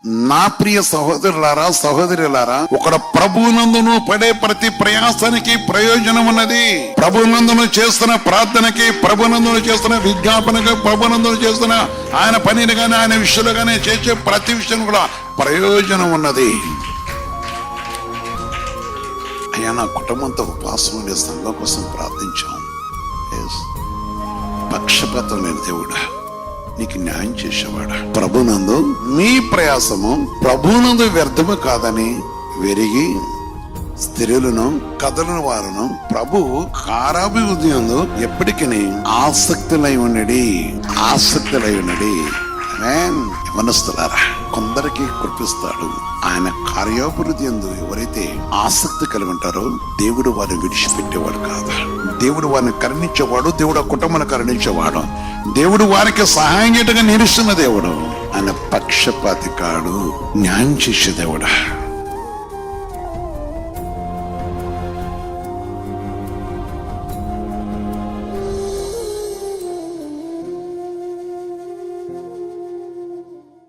నా ప్రియ సహోదరులారా, సహోదరులారా, ఒకడు ప్రభువునందును పడే ప్రతి ప్రయాసానికి ప్రయోజనం ఉన్నది. ప్రభువునందును చేస్తున్న ప్రార్థనకి, ప్రభువునందును చేస్తున్న విజ్ఞాపనకి, ప్రభువునందును చేస్తున్న ఆయన పనిని గానీ ఆయన విషయంలో గానీ చేసే ప్రతి విషయం కూడా ప్రయోజనం ఉన్నది. అయ్యా, నా కుటుంబంతో ఉపవాసం ఉండే సంఘం కోసం ప్రార్థించాం. పక్షపాతం లేని దేవుడా, నీకు న్యాయం చేసేవాడా, ప్రభునందు మీ ప్రయాసము ప్రభునందు వ్యర్థము కాదని వెరిగి స్త్రీలను కథలను వారును ప్రభు కారాభివృద్ధి యందు ఎప్పటికీ ఆసక్తులై ఉన్నది. యవనస్తులారా, కొందరికి కృపిస్తాడు. ఆయన కార్యాభివృద్ధి యందు ఎవరైతే ఆసక్తి కలిగి ఉంటారో దేవుడు వారిని విడిచిపెట్టేవాడు కాదు. దేవుడు వారిని కరుణించేవాడు. దేవుడు ఆ కుటుంబాన్ని కరుణించేవాడు. దేవుడు వారికి సహాయం చేయటంగా నిలుస్తున్న దేవుడు. ఆయన పక్షపాతి కాడు, న్యాయం చేసే దేవుడు.